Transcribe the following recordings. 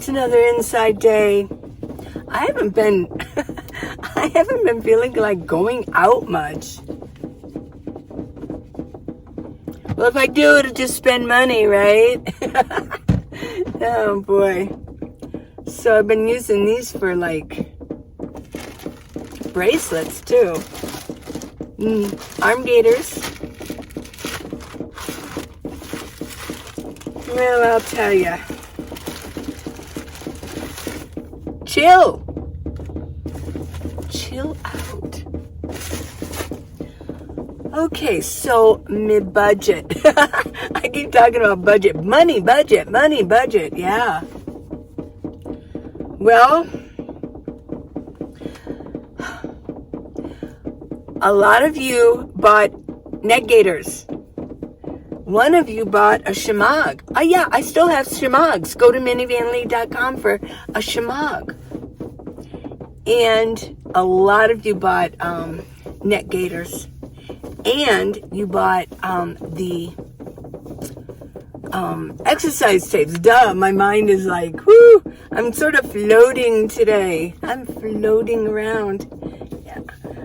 It's another inside day. I haven't been feeling like going out much. Well, if I do, it'll just spend money, right? Oh boy. So I've been using these for like bracelets too. Arm gaiters. Well, I'll tell ya. Chill out. Okay, so my budget. I keep talking about budget. Money budget, yeah. Well, a lot of you bought neck gaiters. One of you bought a shemagh. Oh yeah, I still have shemaghs. Go to minivanlee.com for a shemagh. And a lot of you bought neck gaiters. And you bought the exercise tapes. Duh, my mind is like, whoo, I'm sort of floating today. I'm floating around. Yeah,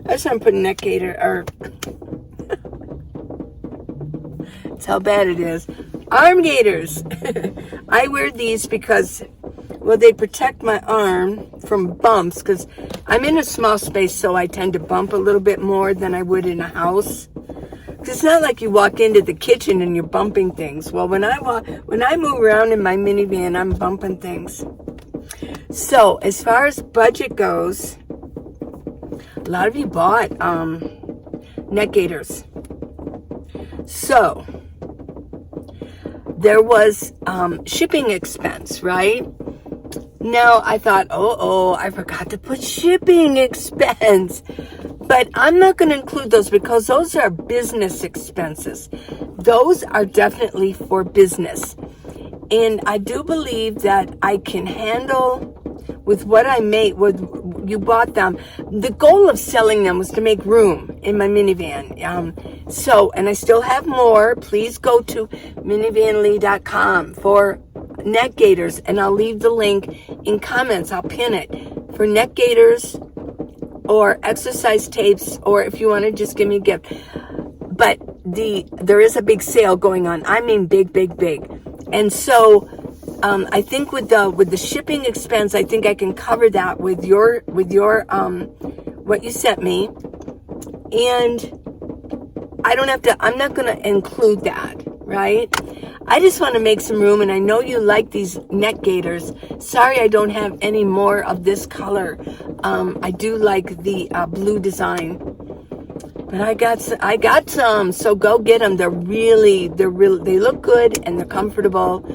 I just want to put a neck gaiter, or that's how bad it is. Arm gaiters. I wear these because, well, they protect my arm from bumps, because I'm in a small space, so I tend to bump a little bit more than I would in a house. It's not like you walk into the kitchen and you're bumping things. Well, when I move around in my minivan, I'm bumping things. So, as far as budget goes, a lot of you bought neck gaiters. So, there was shipping expense, right? Now, I thought, I forgot to put shipping expense. But I'm not going to include those because those are business expenses. Those are definitely for business. And I do believe that I can handle with what I made, with you bought them. The goal of selling them was to make room in my minivan. And I still have more. Please go to minivanlee.com for neck gaiters, and I'll leave the link in comments. I'll pin it for neck gaiters or exercise tapes, or if you want to just give me a gift. But there is a big sale going on. I mean big. And so I think with the shipping expense, I think I can cover that with your what you sent me. And I'm not going to include that, right? I just want to make some room, and I know you like these neck gaiters. Sorry I don't have any more of this color. I do like the blue design. But I got some, so go get them. They look good, and they're comfortable,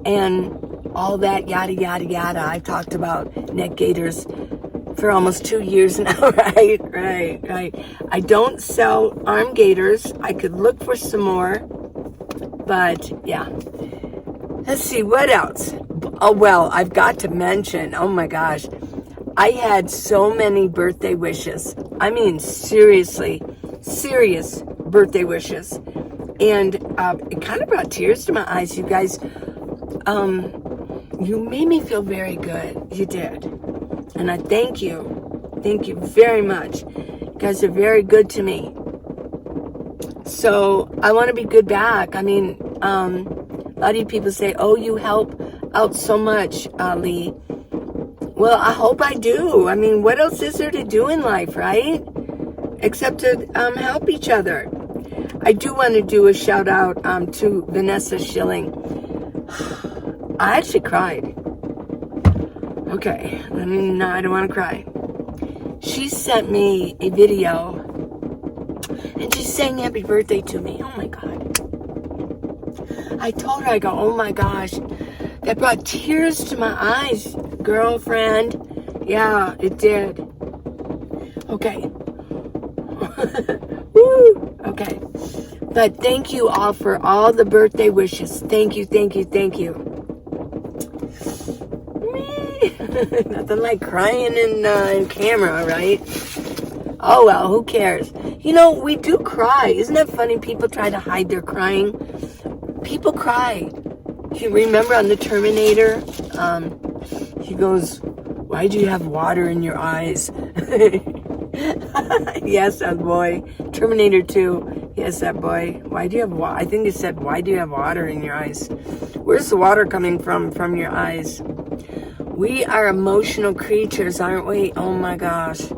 and all that yada yada. I've talked about neck gaiters for almost 2 years now, right? I don't sell arm gaiters. I could look for some more. But, yeah. Let's see, what else? Oh, well, I've got to mention, oh my gosh, I had so many birthday wishes. I mean, seriously, serious birthday wishes. And it kind of brought tears to my eyes. You guys, you made me feel very good. You did. And I thank you. Thank you very much. You guys are very good to me. So I want to be good back. I mean, a lot of you people say, oh, you help out so much, Lee. Well, I hope I do. I mean, what else is there to do in life, right? Except to help each other. I do want to do a shout out to Vanessa Schilling. I actually cried. Okay, no, I don't want to cry. She sent me a video, and she sang happy birthday to me. Oh my God. I told her, I go, oh my gosh, that brought tears to my eyes, girlfriend. Yeah, it did. Okay. Woo. Okay. But thank you all for all the birthday wishes. Thank you. Nothing like crying in camera, right? Oh well, who cares? You know, we do cry. Isn't that funny? People try to hide their crying. People cry. You remember on the Terminator, He goes, why do you have water in your eyes? Yes, that boy. Terminator 2. Yes, that boy. Why do you have water? I think he said, why do you have water in your eyes? Where's the water coming from your eyes? We are emotional creatures, aren't we? Oh my gosh.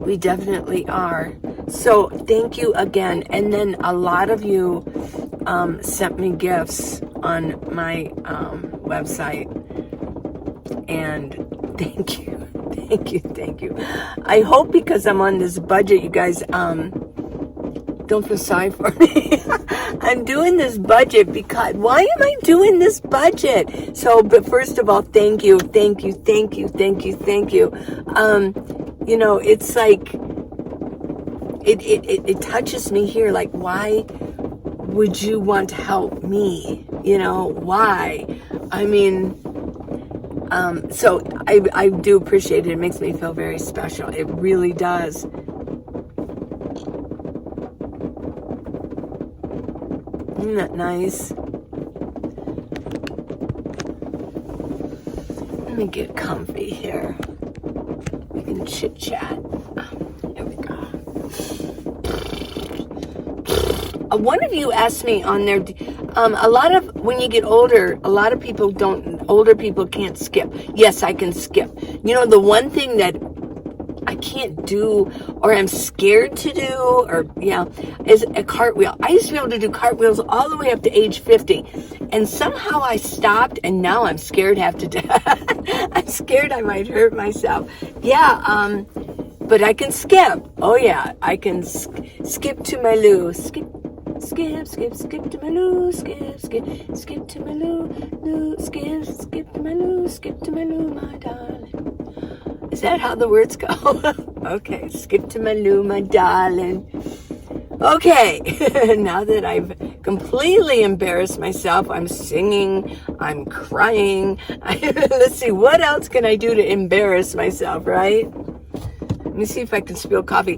We definitely are. So thank you again. And then a lot of you sent me gifts on my website. And thank you. Thank you. I hope because I'm on this budget, you guys don't feel sorry for me. I'm doing this budget because, why am I doing this budget? So, but first of all, thank you. You know, it's like, it touches me here. Like, why would you want to help me? You know, why? I mean, so I do appreciate it. It makes me feel very special. It really does. Isn't that nice? Let me get comfy here. We can chit chat. Here we go. One of you asked me on there, a lot of, when you get older, a lot of people older people can't skip. Yes, I can skip. You know, the one thing that I can't do, or I'm scared to do, or is a cartwheel. I used to be able to do cartwheels all the way up to age 50, and somehow I stopped, and now I'm scared half to death. I'm scared I might hurt myself. But I can skip. Oh yeah, I can skip to my loo. Skip to my loo. Skip to my loo. Skip to my loo, my darling. Is that how the words go? Okay, skip to my loo, my darling. Okay, now that I've completely embarrassed myself, I'm singing, I'm crying. Let's see, what else can I do to embarrass myself, right? Let me see if I can spill coffee.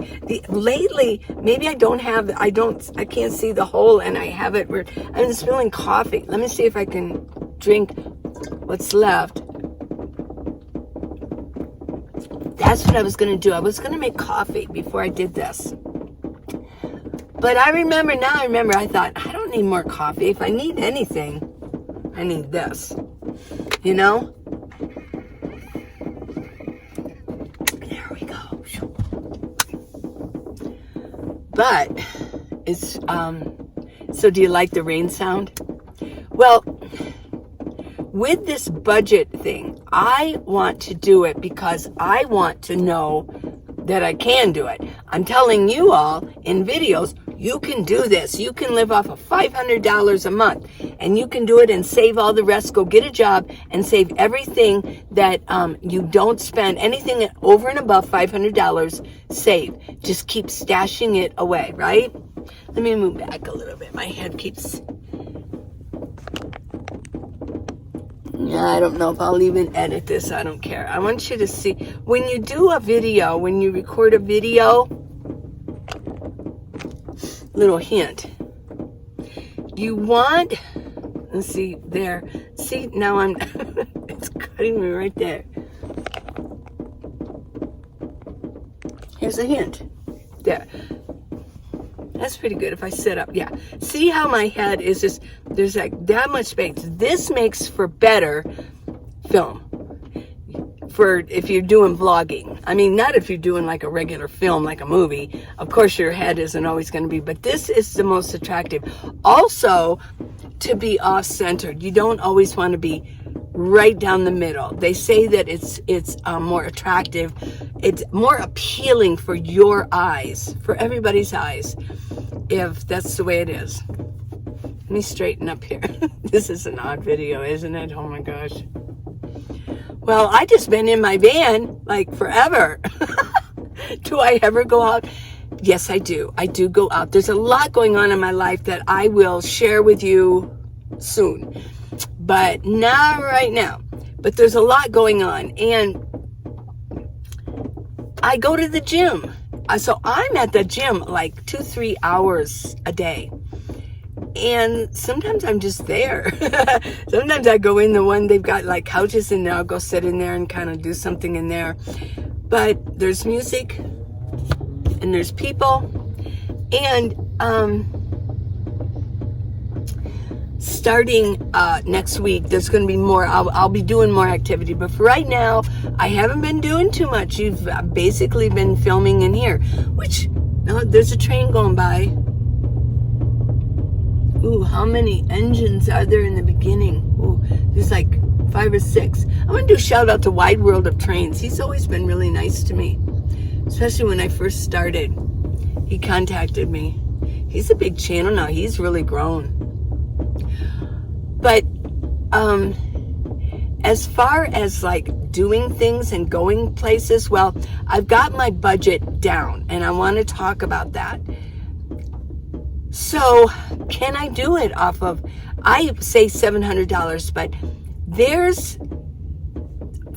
Lately, maybe I can't see the hole, and I have it where I'm spilling coffee. Let me see if I can drink what's left. That's what I was going to do. I was going to make coffee before I did this. But I remember, I thought, I don't need more coffee. If I need anything, I need this. You know? There we go. But it's, so do you like the rain sound? Well, with this budget thing, I want to do it because I want to know that I can do it. I'm telling you all in videos, you can do this. You can live off of $500 a month, and you can do it and save all the rest. Go get a job and save everything that you don't spend. Anything over and above $500, save. Just keep stashing it away, right? Let me move back a little bit. My head keeps... I don't know if I'll even edit this. I don't care. I want you to see, when you do a video, when you record a video, little hint, you want, let's see, there. See, now I'm, it's cutting me right there. Here's a hint. There. That's pretty good if I sit up. Yeah. See how my head is just, there's like that much space. This makes for better film. For if you're doing vlogging. I mean, not if you're doing like a regular film, like a movie. Of course, your head isn't always going to be, but this is the most attractive. Also, to be off-centered. You don't always want to be right down the middle. They say that it's more attractive. It's more appealing for your eyes, for everybody's eyes, if that's the way it is. Let me straighten up here. This is an odd video, isn't it? Oh my gosh. Well, I just been in my van like forever. Do I ever go out? Yes, I do. I do go out. There's a lot going on in my life that I will share with you soon, but not right now. But there's a lot going on, and I go to the gym. So I'm at the gym like 2-3 hours a day. And sometimes I'm just there. Sometimes I go in the one, they've got like couches in there. I'll go sit in there and kind of do something in there. But there's music and there's people. And starting next week, there's going to be more. I'll be doing more activity. But for right now, I haven't been doing too much. You've basically been filming in here. Which, there's a train going by. Ooh, how many engines are there in the beginning? Ooh, there's like 5 or 6. I want to do a shout out to Wide World of Trains. He's always been really nice to me, especially when I first started. He contacted me. He's a big channel now. He's really grown. But as far as like doing things and going places, well, I've got my budget down, and I want to talk about that. So, can I do it off of, I say $700, but there's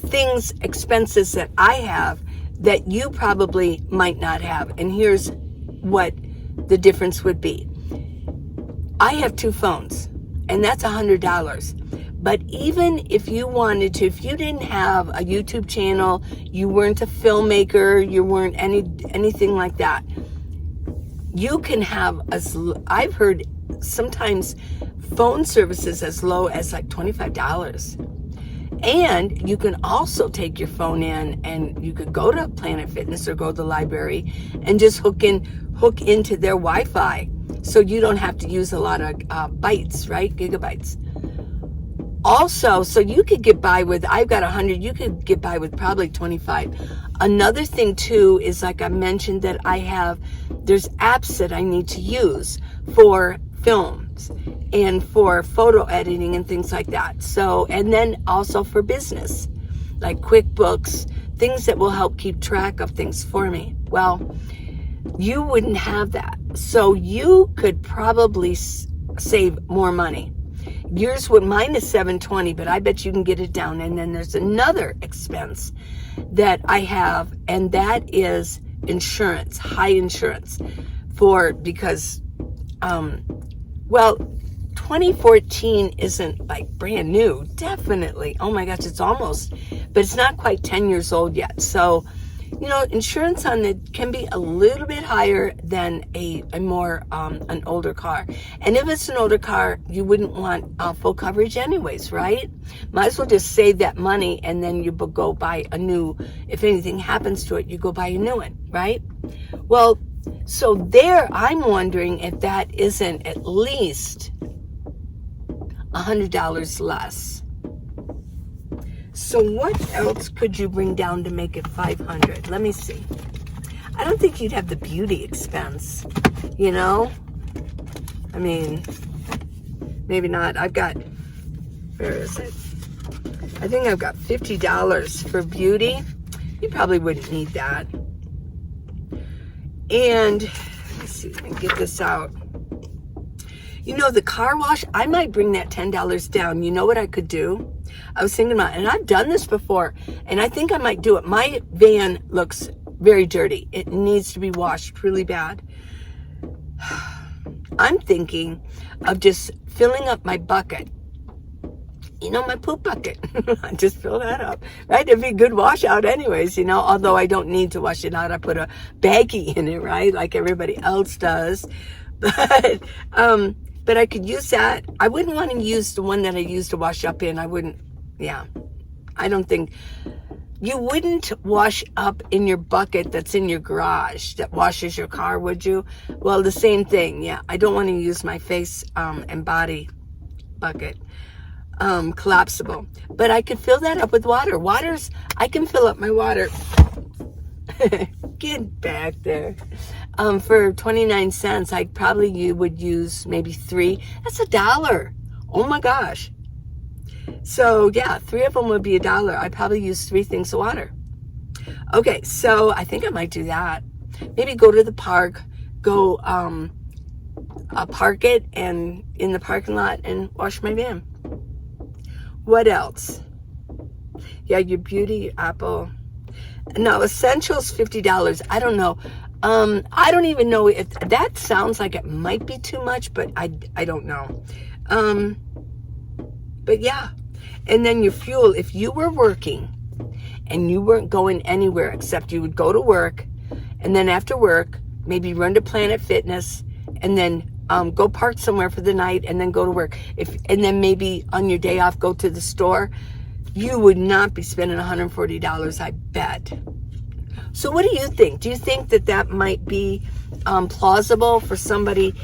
things, expenses that I have that you probably might not have. And here's what the difference would be. I have 2 phones, and that's $100. But even if you wanted to, if you didn't have a YouTube channel, you weren't a filmmaker, you weren't anything like that, you can have, I've heard sometimes phone services as low as like $25. And you can also take your phone in, and you could go to Planet Fitness or go to the library and just hook into their Wi-Fi, so you don't have to use a lot of bytes, right? Gigabytes. Also, so you could get by with, I've got 100, you could get by with probably 25. Another thing too is, like I mentioned, that there's apps that I need to use for films and for photo editing and things like that. So, and then also for business, like QuickBooks, things that will help keep track of things for me. Well, you wouldn't have that. So you could probably save more money. Mine is $720, but I bet you can get it down. And then there's another expense that I have, and that is insurance, high insurance, because 2014 isn't like brand new, definitely. Oh my gosh, it's almost, but it's not quite 10 years old yet. So, insurance on it can be a little bit higher than an older car. And if it's an older car, you wouldn't want full coverage anyways, right? Might as well just save that money, and then you go buy a new, if anything happens to it, you go buy a new one, right? Well, so there, I'm wondering if that isn't at least $100 less. So what else could you bring down to make it $500? Let me see. I don't think you'd have the beauty expense, I mean, maybe not. Where is it? I think I've got $50 for beauty. You probably wouldn't need that. And let me see, let me get this out. The car wash, I might bring that $10 down. You know what I could do? I was thinking about it, and I've done this before, and I think I might do it. My van looks very dirty. It needs to be washed really bad. I'm thinking of just filling up my bucket. My poop bucket. I just fill that up, right? It'd be a good washout anyways, although I don't need to wash it out. I put a baggie in it, right? Like everybody else does. But I could use that. I wouldn't want to use the one that I used to wash up in. I don't think, you wouldn't wash up in your bucket that's in your garage that washes your car, would you? Well, the same thing, yeah. I don't want to use my face and body bucket, collapsible. But I could fill that up with water. I can fill up my water. Get back there. For 29 cents, you would use maybe 3. That's $1. Oh my gosh. So yeah, 3 of them would be $1. I'd probably use 3 things of water. Okay, so I think I might do that. Maybe go to the park, park it and in the parking lot and wash my van. What else? Yeah, your beauty, your Apple. No, essentials, $50. I don't know. I don't even know if that sounds like it might be too much, but I don't know. But yeah. And then your fuel, if you were working and you weren't going anywhere except you would go to work, and then after work, maybe run to Planet Fitness, and then go park somewhere for the night, and then go to work. And then maybe on your day off, go to the store. You would not be spending $140, I bet. So what do you think? Do you think that that might be plausible for somebody,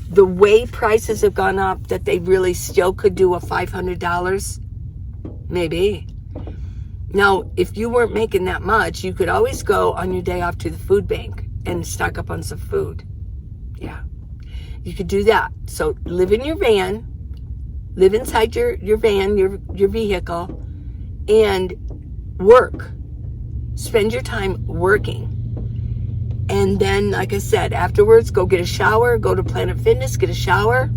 the way prices have gone up, that they really still could do a $500? Maybe. Now, if you weren't making that much, you could always go on your day off to the food bank and stock up on some food. Yeah, you could do that. So live in your van, live inside your van, your vehicle, and work. Spend your time working. And then, like I said, afterwards, go get a shower, go to Planet Fitness, get a shower.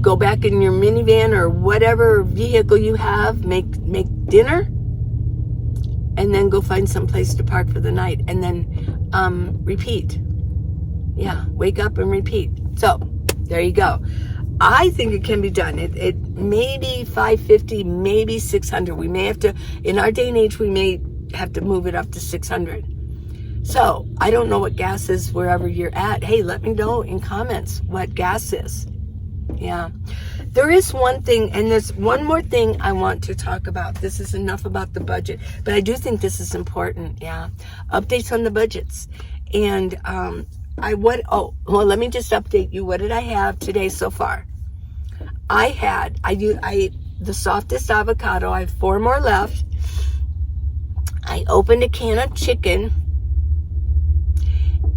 Go back in your minivan or whatever vehicle you have, make dinner, and then go find some place to park for the night, and then repeat. Yeah, wake up and repeat. So there you go. I think it can be done. It maybe $550, maybe $600. We may have to, in our day and age, we may have to move it up to $600. So I don't know what gas is wherever you're at. Hey, let me know in comments what gas is. Yeah. There is one thing, and there's one more thing I want to talk about. This is enough about the budget, but I do think this is important. Yeah. Updates on the budgets. And let me just update you. What did I have today so far? I the softest avocado. I have 4 more left. I opened a can of chicken,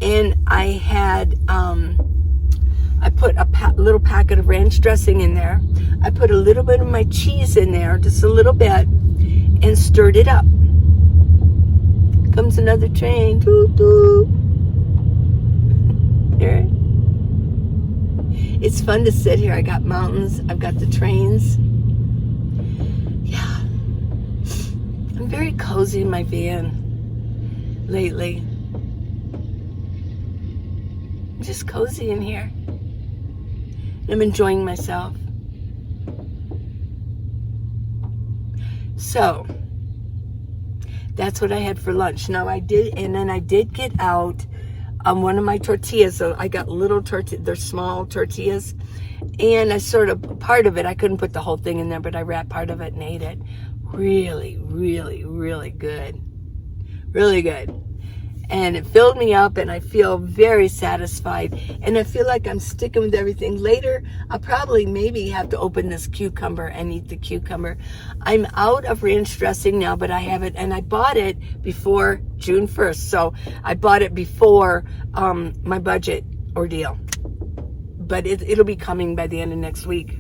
and I had, I put a little packet of ranch dressing in there. I put a little bit of my cheese in there, just a little bit, and stirred it up. Comes another train. Doo doo. Here. It's fun to sit here. I got mountains. I've got the trains. Yeah. I'm very cozy in my van lately. I'm just cozy in here. I'm enjoying myself. So that's what I had for lunch. Now I did get out one of my tortillas. So I got little tortillas, they're small tortillas, and I sort of, part of it, I couldn't put the whole thing in there, but I wrapped part of it and ate it. Really, really, really good. Really good. And it filled me up, and I feel very satisfied, and I feel like I'm sticking with everything. Later, I'll probably maybe have to open this cucumber and eat the cucumber. I'm out of ranch dressing now, but I have it, and I bought it before June 1st. So I bought it before my budget ordeal, but it'll be coming by the end of next week.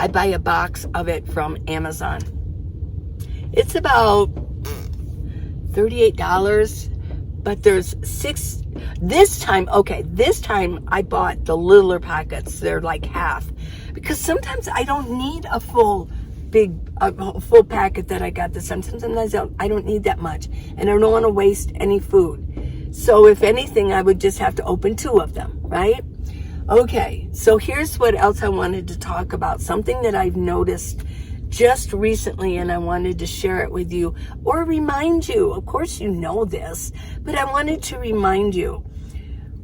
I buy a box of it from Amazon. It's about $38, but there's 6 this time. Okay, this time I bought the littler packets. They're like half, because sometimes I don't need a full packet that I got this time. Sometimes I don't need that much, and I don't want to waste any food. So if anything, I would just have to open 2 of them, right? Okay, so here's what else I wanted to talk about. Something that I've noticed just recently, and I wanted to share it with you, or remind you. Of course you know this, but I wanted to remind you.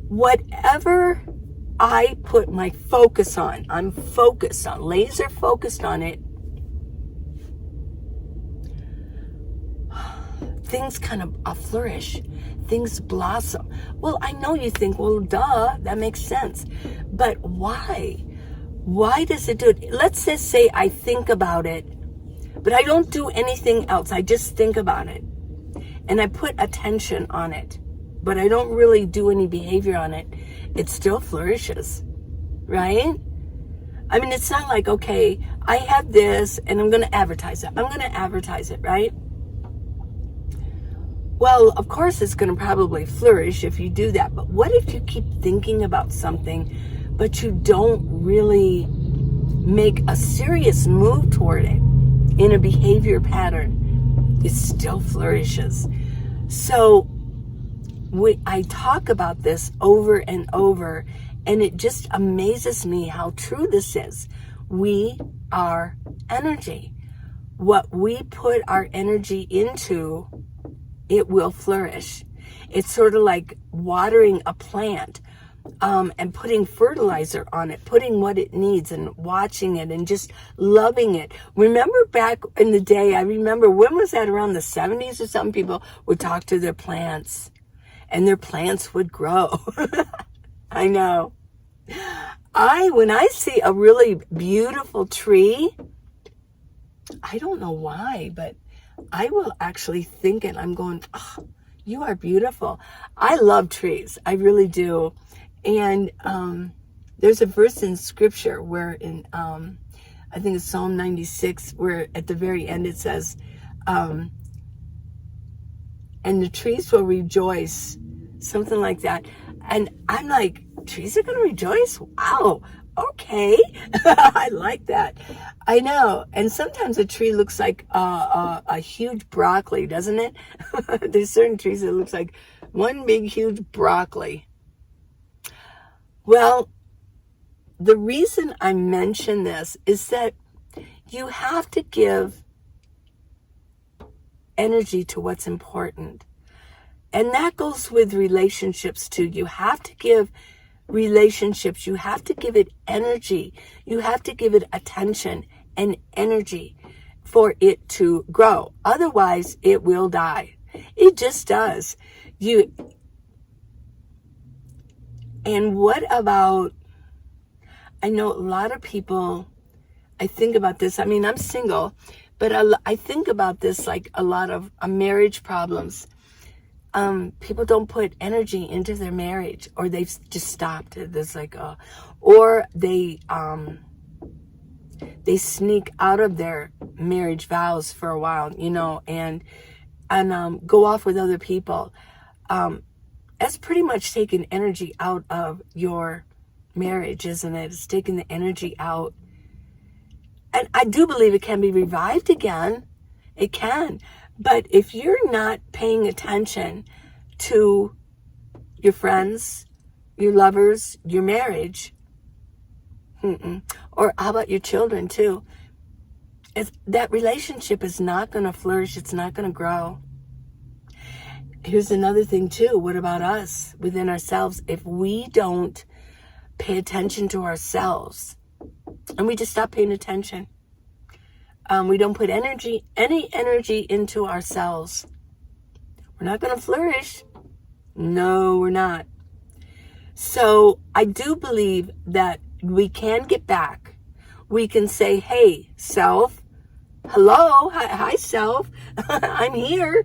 Whatever I put my focus on, I'm focused on, laser focused on it, things kind of flourish, things blossom. Well, I know you think, well, duh, that makes sense. But why? Why does it do it? Let's just say I think about it, but I don't do anything else. I just think about it, and I put attention on it, but I don't really do any behavior on it. It still flourishes, right? I mean, it's not like, okay, I have this and I'm going to advertise it. I'm going to advertise it, right? Well, of course it's going to probably flourish if you do that. But what if you keep thinking about something, but you don't really make a serious move toward it in a behavior pattern? It still flourishes. So I talk about this over and over, and it just amazes me how true this is. We are energy. What we put our energy into, it will flourish. It's sort of like watering a plant, and putting fertilizer on it, putting what it needs and watching it and just loving it. Remember back in the day, I remember, when was that, around the 70s or something, people would talk to their plants and their plants would grow. I know. When I see a really beautiful tree, I don't know why, but I will actually think it. I'm going, oh, you are beautiful. I love trees. I really do. And there's a verse in scripture where in, I think it's Psalm 96, where at the very end it says, and the trees will rejoice, something like that. And I'm like, trees are going to rejoice? Wow. Okay. I like that. I know. And sometimes a tree looks like a huge broccoli, doesn't it? There's certain trees that looks like one big, huge broccoli. Well, the reason I mention this is that you have to give energy to what's important. And that goes with relationships too. You have to give relationships, you have to give it energy. You have to give it attention and energy for it to grow. Otherwise, it will die. It just does. And what about, I know a lot of people, I think about this. I mean, I'm single, but I think about this like a lot of marriage problems. People don't put energy into their marriage, or they've just stopped. There's like or they sneak out of their marriage vows for a while, and go off with other people. That's pretty much taking energy out of your marriage, isn't it? It's taking the energy out. And I do believe it can be revived again. It can. But if you're not paying attention to your friends, your lovers, your marriage, or how about your children too, that relationship is not going to flourish. It's not going to grow. Here's another thing too. What about us within ourselves? If we don't pay attention to ourselves and we just stop paying attention, we don't put any energy into ourselves, we're not going to flourish. No, we're not. So I do believe that we can get back. We can say, hey, self, hello, hi self, I'm here.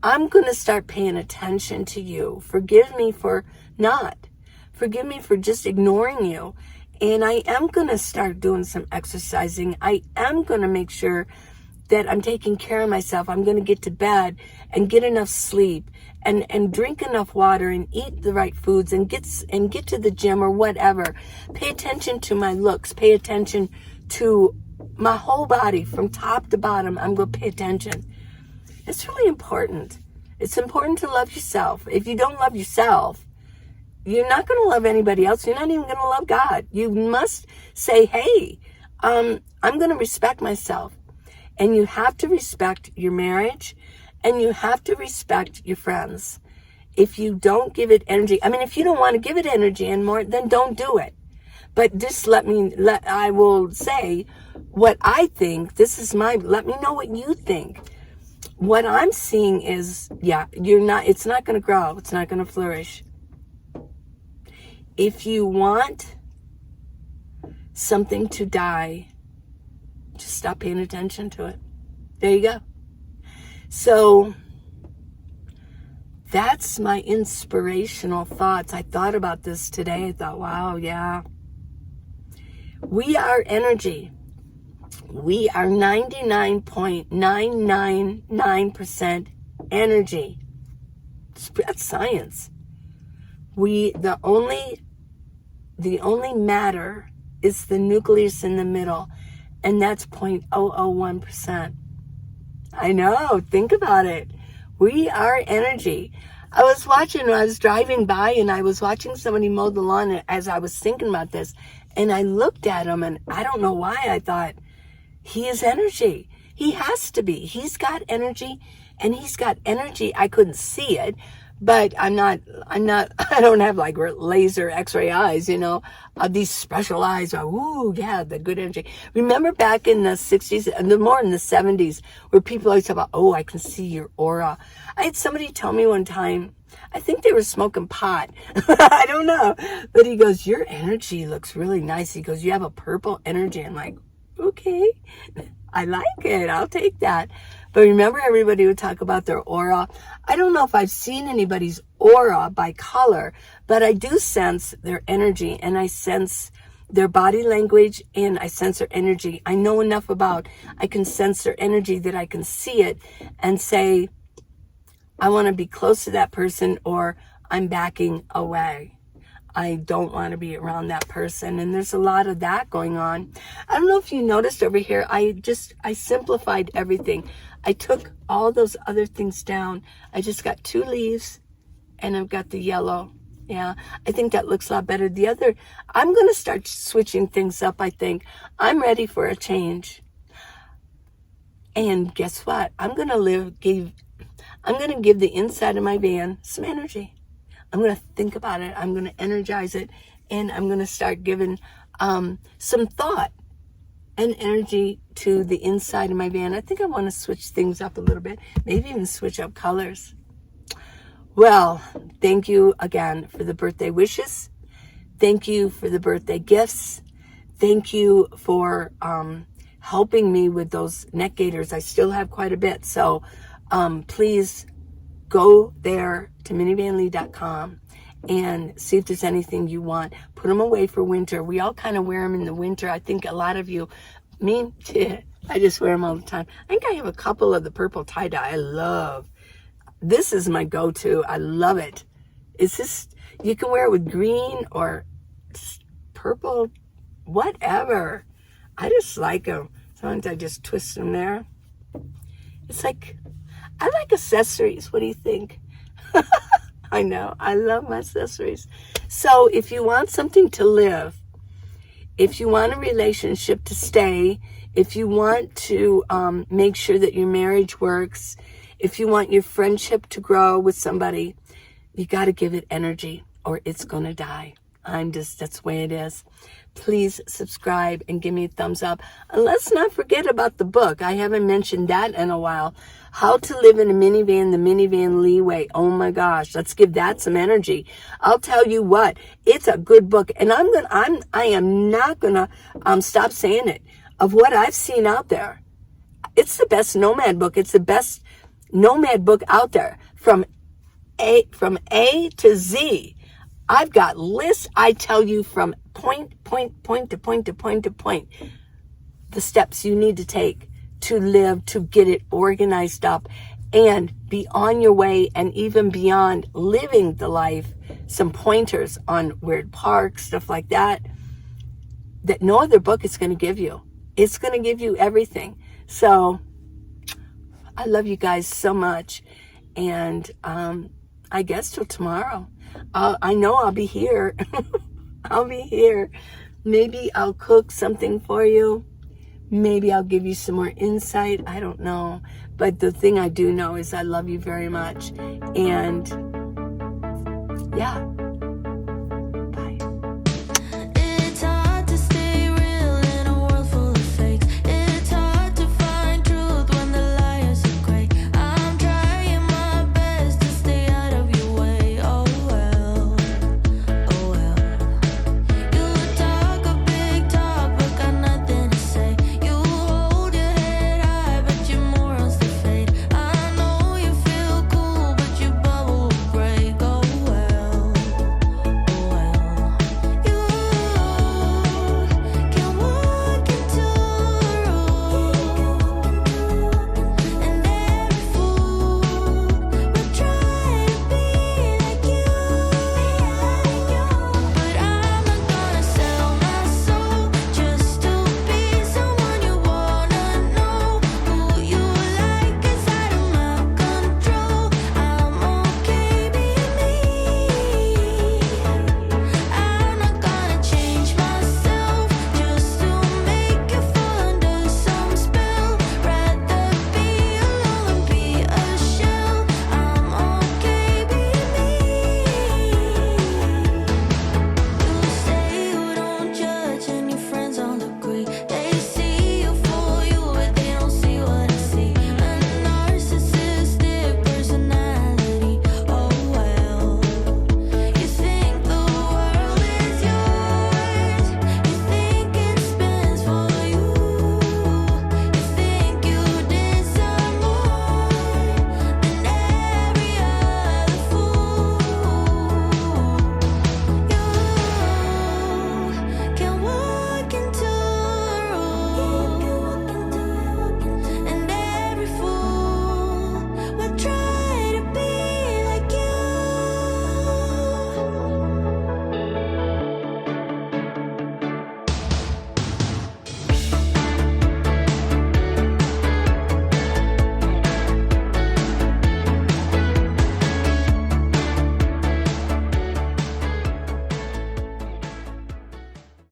I'm going to start paying attention to you. Forgive me for not. Forgive me for just ignoring you. And I am going to start doing some exercising. I am going to make sure that I'm taking care of myself. I'm going to get to bed and get enough sleep and drink enough water and eat the right foods and get to the gym or whatever. Pay attention to my looks. Pay attention to my whole body from top to bottom. I'm going to pay attention. It's really important. It's important to love yourself. If you don't love yourself, you're not going to love anybody else. You're not even going to love God. You must say, hey, I'm going to respect myself. And you have to respect your marriage, and you have to respect your friends. If you don't give it energy, if you don't want to give it energy anymore, then don't do it. But just I will say what I think. Let me know what you think. What I'm seeing is, it's not going to grow. It's not going to flourish. If you want something to die, just stop paying attention to it. There you go. So that's my inspirational thoughts. I thought about this today. I thought, wow, yeah. We are energy. We are 99.999% energy. That's science. The only matter is the nucleus in the middle, and that's 0.001%. I know, think about it. We are energy. I was driving by and I was watching somebody mow the lawn as I was thinking about this. And I looked at him and I don't know why I thought, he is energy. He has to be. He's got energy and he's got energy. I couldn't see it, but I don't have like laser x-ray eyes, you know, these special eyes are, ooh, yeah, the good energy. Remember back in the 60s and more in the 70s where people always talk about, oh, I can see your aura. I had somebody tell me one time, I think they were smoking pot. I don't know. But he goes, your energy looks really nice. He goes, you have a purple energy. I'm like, okay, I like it. I'll take that. But remember, everybody would talk about their aura. I don't know if I've seen anybody's aura by color, but I do sense their energy and I sense their body language and I sense their energy. I know enough about, I can sense their energy that I can see it and say, I want to be close to that person or I'm backing away. I don't want to be around that person. And there's a lot of that going on. I don't know if you noticed over here, I simplified everything. I took all those other things down. I just got 2 leaves and I've got the yellow. Yeah, I think that looks a lot better. The other, I'm going to start switching things up, I think. I'm ready for a change. And guess what? I'm going to give the inside of my van some energy. I'm going to think about it. I'm going to energize it. And I'm going to start giving some thought and energy to the inside of my van. I think I want to switch things up a little bit. Maybe even switch up colors. Well, thank you again for the birthday wishes. Thank you for the birthday gifts. Thank you for helping me with those neck gaiters. I still have quite a bit. So please go there to minivanlee.com and see if there's anything you want. Put them away for winter. We all kind of wear them in the winter. I think a lot of you, me too, I just wear them all the time. I think I have a couple of the purple tie-dye I love. This is my go-to. I love it. It's just, you can wear it with green or purple, whatever. I just like them. Sometimes I just twist them there. It's like, I like accessories. What do you think? I know. I love my accessories. So if you want something to live, if you want a relationship to stay, if you want to make sure that your marriage works, if you want your friendship to grow with somebody, you got to give it energy or it's going to die. That's the way it is. Please subscribe and give me a thumbs up. And let's not forget about the book. I haven't mentioned that in a while. How to Live in a Minivan, the Minivan Leeway. Oh my gosh, let's give that some energy. I'll tell you what, it's a good book. And I am not gonna stop saying it. Of what I've seen out there, it's the best nomad book. It's the best nomad book out there. From A to Z. I've got lists, I tell you, from point to point, the steps you need to take to live, to get it organized up and be on your way and even beyond living the life. Some pointers on where to park, stuff like that no other book is going to give you. It's going to give you everything. So I love you guys so much. And I guess till tomorrow. I know I'll be here. I'll be here. Maybe I'll cook something for you. Maybe I'll give you some more insight. I don't know. But the thing I do know is I love you very much. And yeah.